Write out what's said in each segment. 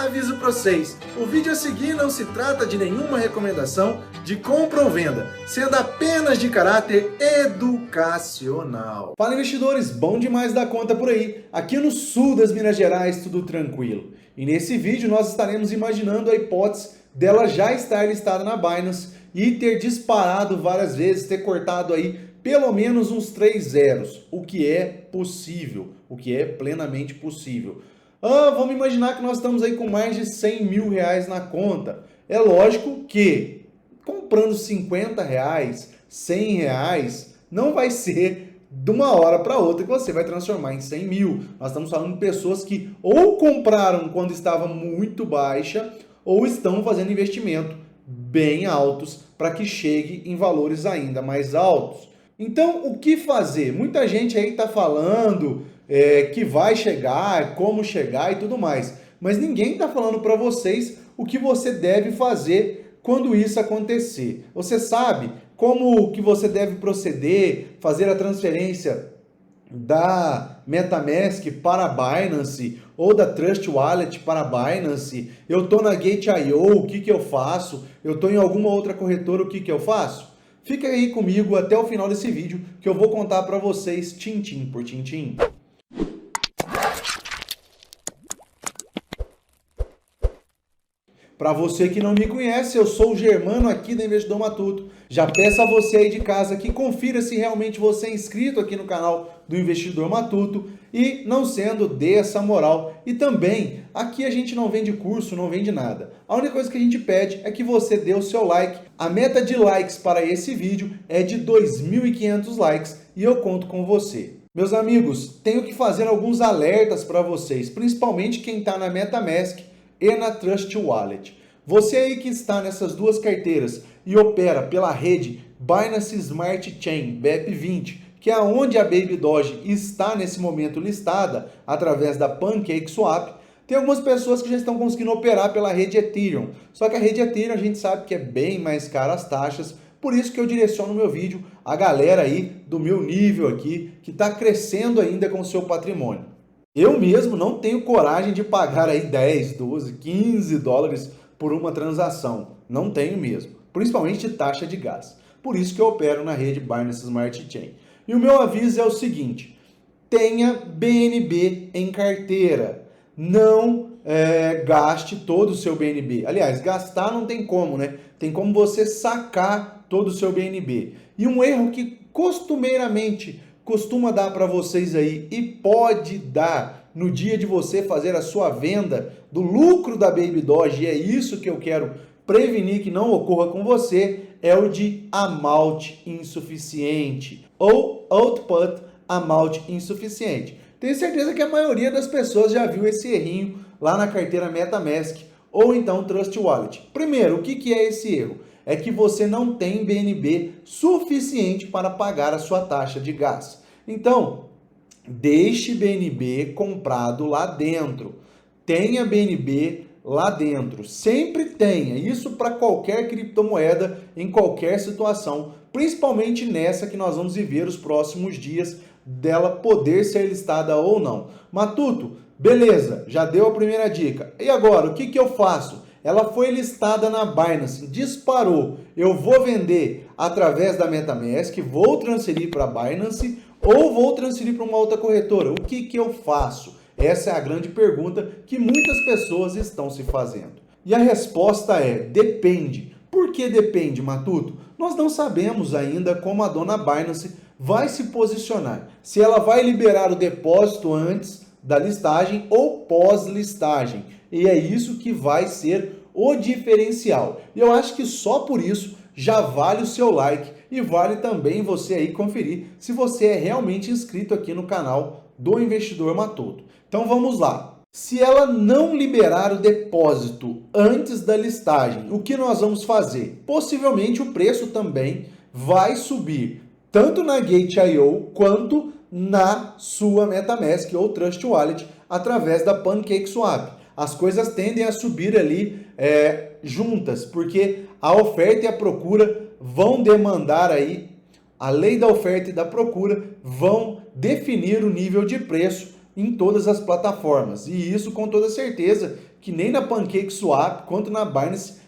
aviso para vocês, o vídeo a seguir não se trata de nenhuma recomendação de compra ou venda, sendo apenas de caráter educacional. Fala investidores, bom demais da conta por aí. Aqui no sul das Minas Gerais tudo tranquilo. E nesse vídeo nós estaremos imaginando a hipótese dela já estar listada na Binance e ter disparado várias vezes, ter cortado aí pelo menos uns 3 zeros, o que é possível, o que é plenamente possível. Vamos imaginar que nós estamos aí com mais de 100 mil reais na conta. É lógico que comprando 50 reais, 100 reais, não vai ser de uma hora para outra que você vai transformar em 100 mil. Nós estamos falando de pessoas que ou compraram quando estava muito baixa ou estão fazendo investimento bem altos para que chegue em valores ainda mais altos. Então, o que fazer? Muita gente aí está falando que vai chegar, como chegar e tudo mais. Mas ninguém está falando para vocês o que você deve fazer quando isso acontecer. Você sabe como que você deve proceder, fazer a transferência da MetaMask para a Binance ou da Trust Wallet para a Binance. Eu estou na Gate.io, o que eu faço? Eu estou em alguma outra corretora, o que eu faço? Fica aí comigo até o final desse vídeo que eu vou contar para vocês tintim por tintim. Para você que não me conhece, eu sou o Germano aqui da Investidor Matuto. Já peço a você aí de casa que confira se realmente você é inscrito aqui no canal do Investidor Matuto e, não sendo, dê essa moral. E também, aqui a gente não vende curso, não vende nada. A única coisa que a gente pede é que você dê o seu like. A meta de likes para esse vídeo é de 2.500 likes e eu conto com você. Meus amigos, tenho que fazer alguns alertas para vocês, principalmente quem está na MetaMask e na Trust Wallet. Você aí que está nessas duas carteiras e opera pela rede Binance Smart Chain BEP20, que é onde a Baby Doge está nesse momento listada através da PancakeSwap, tem algumas pessoas que já estão conseguindo operar pela rede Ethereum. Só que a rede Ethereum a gente sabe que é bem mais cara as taxas, por isso que eu direciono no meu vídeo a galera aí do meu nível aqui, que está crescendo ainda com o seu patrimônio. Eu mesmo não tenho coragem de pagar aí 10, 12, 15 dólares por uma transação. Não tenho mesmo. Principalmente de taxa de gás. Por isso que eu opero na rede Binance Smart Chain. E o meu aviso é o seguinte. Tenha BNB em carteira. Não gaste todo o seu BNB. Aliás, gastar não tem como, né? Tem como você sacar todo o seu BNB. E um erro que costumeiramente costuma dar para vocês aí e pode dar no dia de você fazer a sua venda do lucro da Baby Doge, e é isso que eu quero prevenir que não ocorra com você, é o de amount insuficiente ou output amount insuficiente. Tenho certeza que a maioria das pessoas já viu esse errinho lá na carteira MetaMask ou então Trust Wallet. Primeiro, o que é esse erro? É que você não tem BNB suficiente para pagar a sua taxa de gás. Então, deixe BNB comprado lá dentro. Tenha BNB lá dentro. Sempre tenha. Isso para qualquer criptomoeda, em qualquer situação. Principalmente nessa que nós vamos viver os próximos dias dela poder ser listada ou não. Matuto, beleza, já deu a primeira dica. E agora, o que eu faço? Ela foi listada na Binance, disparou. Eu vou vender através da MetaMask, vou transferir para a Binance ou vou transferir para uma outra corretora? O que eu faço? Essa é a grande pergunta que muitas pessoas estão se fazendo. E a resposta é: depende. Por que depende, Matuto? Nós não sabemos ainda como a dona Binance vai se posicionar. Se ela vai liberar o depósito antes da listagem ou pós-listagem. E é isso que vai ser o diferencial. E eu acho que só por isso já vale o seu like e vale também você aí conferir se você é realmente inscrito aqui no canal do Investidor Matuto. Então vamos lá. Se ela não liberar o depósito antes da listagem, o que nós vamos fazer? Possivelmente o preço também vai subir, tanto na Gate.io quanto na sua MetaMask ou Trust Wallet através da PancakeSwap. As coisas tendem a subir ali juntas, porque a oferta e a procura vão demandar aí, a lei da oferta e da procura vão definir o nível de preço em todas as plataformas. E isso com toda certeza que nem na PancakeSwap quanto na Binance,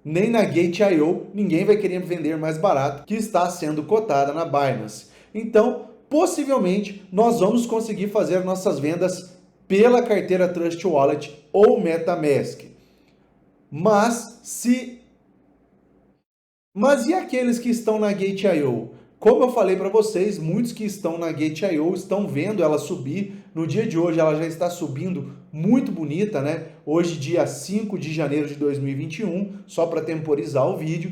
nem na Gate.io, ninguém vai querer vender mais barato que está sendo cotada na Binance. Então, possivelmente, nós vamos conseguir fazer nossas vendas pela carteira Trust Wallet ou MetaMask. Mas e aqueles que estão na Gate.io? Como eu falei para vocês, muitos que estão na Gate.io estão vendo ela subir. No dia de hoje ela já está subindo muito bonita, né? Hoje, dia 5 de janeiro de 2021, só para temporizar o vídeo,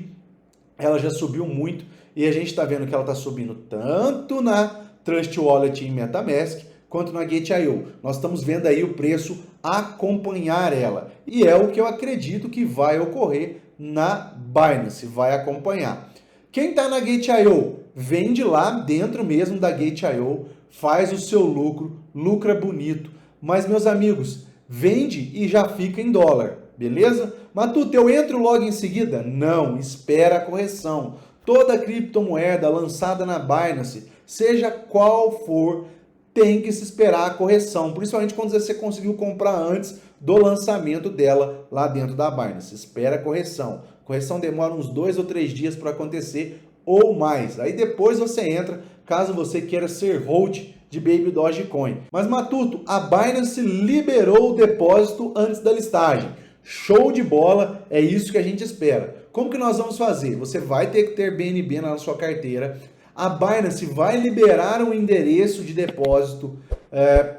ela já subiu muito e a gente está vendo que ela está subindo tanto na Trust Wallet e MetaMask quanto na Gate.io. Nós estamos vendo aí o preço acompanhar ela. E é o que eu acredito que vai ocorrer na Binance, vai acompanhar. Quem está na Gate.io, vende lá dentro mesmo da Gate.io, faz o seu lucro, lucra bonito. Mas, meus amigos, vende e já fica em dólar, beleza? Matuto, eu entro logo em seguida? Não, espera a correção. Toda criptomoeda lançada na Binance, seja qual for, tem que se esperar a correção, principalmente quando você conseguiu comprar antes do lançamento dela lá dentro da Binance. Espera a correção. Correção demora uns 2 ou 3 dias para acontecer ou mais. Aí depois você entra, caso você queira ser hold de Baby Dogecoin. Mas Matuto, a Binance liberou o depósito antes da listagem. Show de bola, é isso que a gente espera. Como que nós vamos fazer? Você vai ter que ter BNB na sua carteira. A Binance vai liberar um endereço de depósito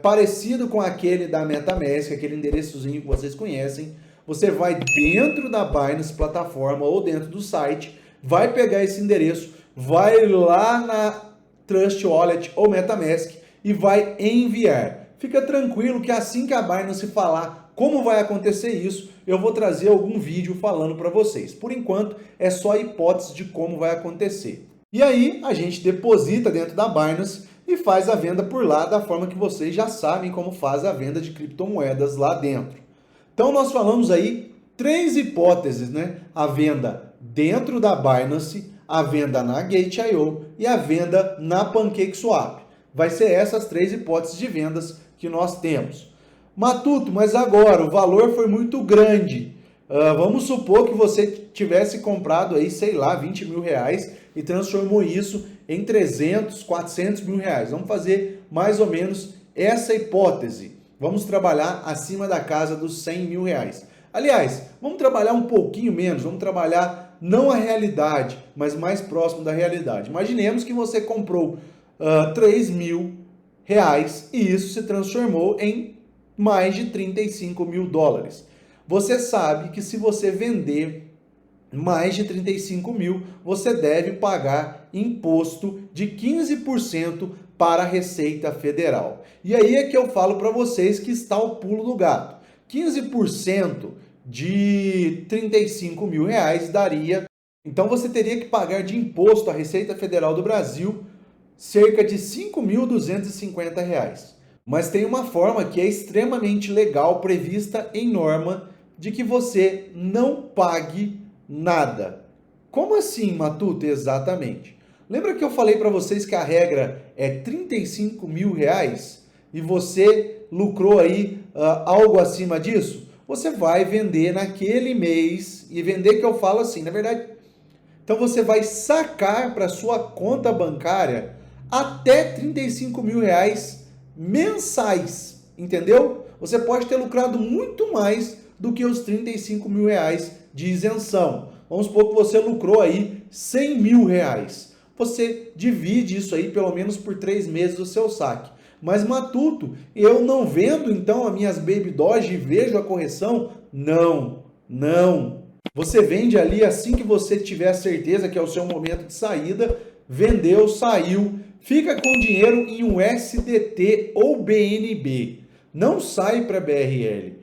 parecido com aquele da MetaMask, aquele endereçozinho que vocês conhecem. Você vai dentro da Binance plataforma ou dentro do site, vai pegar esse endereço, vai lá na Trust Wallet ou MetaMask e vai enviar. Fica tranquilo que assim que a Binance falar como vai acontecer isso, eu vou trazer algum vídeo falando para vocês. Por enquanto, é só hipótese de como vai acontecer. E aí, a gente deposita dentro da Binance e faz a venda por lá da forma que vocês já sabem como faz a venda de criptomoedas lá dentro. Então, nós falamos aí 3 hipóteses, né? A venda dentro da Binance, a venda na Gate.io e a venda na PancakeSwap. Vai ser essas 3 hipóteses de vendas que nós temos. Matuto, mas agora o valor foi muito grande. Vamos supor que você tivesse comprado aí, sei lá, 20 mil reais e transformou isso em 300, 400 mil reais. Vamos fazer mais ou menos essa hipótese. Vamos trabalhar acima da casa dos 100 mil reais. Aliás, vamos trabalhar um pouquinho menos, vamos trabalhar não a realidade, mas mais próximo da realidade. Imaginemos que você comprou 3 mil reais e isso se transformou em mais de 35 mil dólares. Você sabe que se você vender mais de 35 mil, você deve pagar imposto de 15% para a Receita Federal. E aí é que eu falo para vocês que está o pulo do gato. 15% de 35 mil reais daria. Então você teria que pagar de imposto à Receita Federal do Brasil cerca de R$ 5.250. Mas tem uma forma que é extremamente legal, prevista em norma, de que você não pague nada. Como assim, Matuto? Exatamente. Lembra que eu falei para vocês que a regra é 35 mil reais e você lucrou aí algo acima disso? Você vai vender naquele mês, e vender que eu falo assim, na verdade, então você vai sacar para sua conta bancária até 35 mil reais mensais, entendeu? Você pode ter lucrado muito mais do que os 35 mil reais de isenção. Vamos supor que você lucrou aí 100 mil reais. Você divide isso aí pelo menos por 3 meses do seu saque. Mas Matuto, eu não vendo então as minhas Baby Doge e vejo a correção? Não, não. Você vende ali assim que você tiver certeza que é o seu momento de saída, vendeu, saiu, fica com dinheiro em um SDT ou BNB. Não sai para BRL.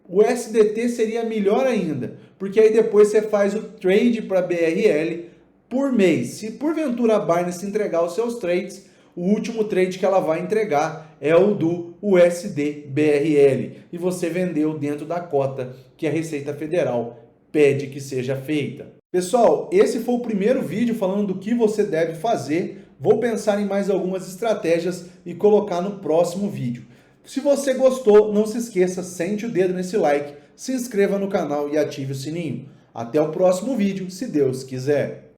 O SDT seria melhor ainda, porque aí depois você faz o trade para BRL por mês. Se porventura a Binance entregar os seus trades, o último trade que ela vai entregar é o do USD BRL. E você vendeu dentro da cota que a Receita Federal pede que seja feita. Pessoal, esse foi o primeiro vídeo falando do que você deve fazer. Vou pensar em mais algumas estratégias e colocar no próximo vídeo. Se você gostou, não se esqueça, sente o dedo nesse like, se inscreva no canal e ative o sininho. Até o próximo vídeo, se Deus quiser.